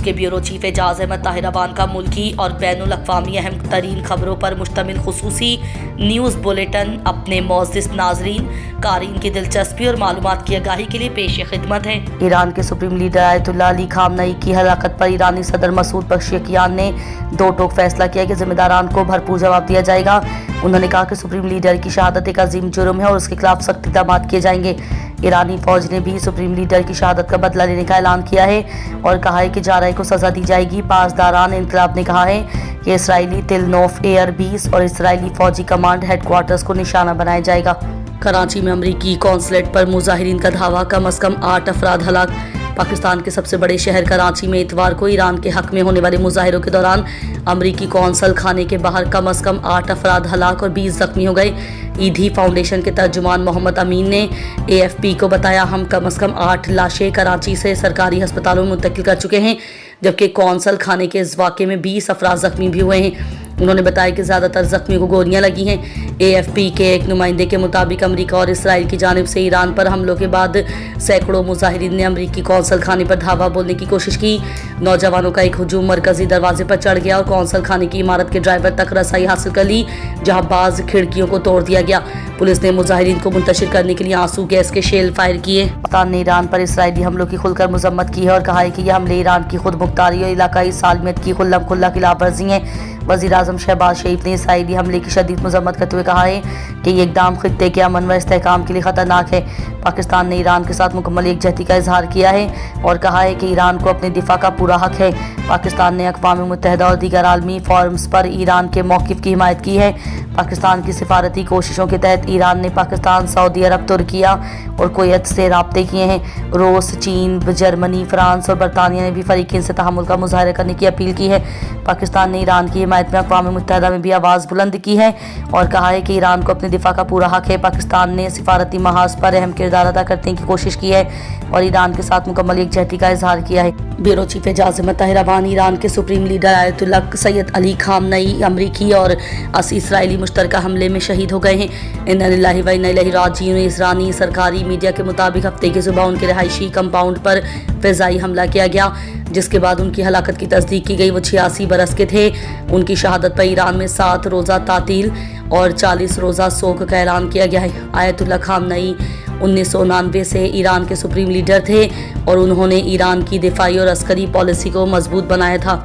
के bureau chief Ejaz Ahmed Tahir Awan का मुल्की और बैनुल अक़वामी अहम तरीन खबरों पर मुश्तमिल खुसूसी न्यूज़ बुलेटिन अपने मोअज़्ज़िज़ नाज़रीन क़ारीन की दिलचस्पी और मालूमात की आगाही के लिए पेश खिदमत है। ईरान के सुप्रीम लीडर आयतुल्लाह अली खामनई की हलाकत पर ईरानी सदर मसूद पज़ेश्कियान ने दो टोक फैसला किया कि जिम्मेदारान को भरपूर जवाब दिया जाएगा। उन्होंने कहा कि सुप्रीम लीडर की शहादत एक अजीम जुर्म है और उसके खिलाफ सख्त इक़दाम किए जाएंगे। ईरानी फौज ने भी सुप्रीम लीडर की शहादत का बदला लेने का ऐलान किया है और कहा है कि जारई को सज़ा दी जाएगी। पासदारान इनकलाब ने कहा है कि इसराइली तिल नोफ एयर बेस और इसराइली फौजी कमांड हेडक्वार्टर्स को निशाना बनाया जाएगा। कराची में अमरीकी कौंसलेट पर मुजाहिरीन का धावा, कम अज़ कम 8 अफराद हलाक। पाकिस्तान के सबसे बड़े शहर कराची में इतवार को ईरान के हक में होने वाले मुजाहिरों के दौरान अमरीकी कौंसल खाने के बाहर कम अज़ कम 8 अफराद हलाक और 20 जख्मी हो गए। ईदी फाउंडेशन के तर्जुमान मोहम्मद अमीन ने AFP को बताया, हम कम अज़ कम 8 लाशें कराची से सरकारी अस्पतालों में मुंतकिल कर चुके हैं, जबकि कौंसल खाने के इस वाक़े में 20 अफराद जख्मी भी हुए हैं। उन्होंने बताया कि ज़्यादातर जख्मियों को गोलियां लगी हैं। AFP के एक नुमाइंदे के मुताबिक अमेरिका और इसराइल की जानिब से ईरान पर हमलों के बाद सैकड़ों मुजाहिरीन ने अमरीकी कौंसल खाने पर धावा बोलने की कोशिश की। नौजवानों का एक हुजूम मरकजी दरवाजे पर चढ़ गया और कौंसल खाने की इमारत के ड्राइवर तक रसाई हासिल कर ली, जहाँ बाज़ खिड़कियों को तोड़ दिया गया। पुलिस ने मुजाहिरीन को मुंतशिर करने के लिए आंसू गैस के शेल फायर किए। पाकिस्तान ने ईरान पर इसराइली हमलों की खुलकर मजम्मत की है और कहा है कि यह हमले ईरान की खुद मुख्तारी और इलाकाई सालमियत की खुल्लम खुल्ला खिलाफ वर्जी है। वज़ीर आज़म शहबाज शरीफ ने इसराइली हमले की शदीद मजम्मत करते हुए कहा है कि ये इक़दाम खित्ते के अमन व इस्तेहकाम के लिए ख़तरनाक है। पाकिस्तान ने ईरान के साथ मुकम्मल एकजहती का इजहार किया है और कहा है कि ईरान को अपने दिफा का पूरा हक है। पाकिस्तान ने अक़वाम मुत्तहिदा और दीगर आलमी फोरम्स पर ईरान के मौक़िफ़ की हिमायत की है। पाकिस्तान की सिफारती कोशिशों के तहत ईरान ने पाकिस्तान, सऊदी अरब, तुर्किया और कुवैत से राब्ते किए हैं। रूस, चीन, जर्मनी, फ्रांस और बरतानिया ने भी फ़रीक़ैन से तहम्मुल का मुज़ाहरा करने की अपील की है। पाकिस्तान ने ईरान की हिमायत में अक़वाम मुत्तहिदा में भी आवाज़ बुलंद की है और कहा है कि ईरान को अपने दिफा का पूरा हक है। पाकिस्तान ने सिफारती महाज पर अहम किरदार अदा करने की कोशिश की है और ईरान के साथ मुकम्मल एकजहती का इजहार किया है। Bureau chief Ejaz Ahmed Tahir Awan Iran के supreme leader Ayatollah Sayyid Ali Khamenei अमरीकी और 80 इसराइली मुश्तरका हमले में शहीद हो गए हैं। इन्ना लिल्लाहि व इन्ना इलैहि राजिऊन। इजरानी सरकारी मीडिया के मुताबिक हफ्ते की सुबह उनके रिहायशी कंपाउंड पर फ़िज़ाई हमला किया गया, जिसके बाद उनकी हलाकत की तस्दीक की गई। वो 86 बरस के थे। उनकी शहादत पर ईरान में 7 रोज़ा तातील और 40 रोज़ा सोग का ऐलान किया गया है। आयतुल्लाह खामनई 1999 से ईरान के सुप्रीम लीडर थे और उन्होंने ईरान की दिफाई और अस्करी पॉलिसी को मजबूत बनाया था।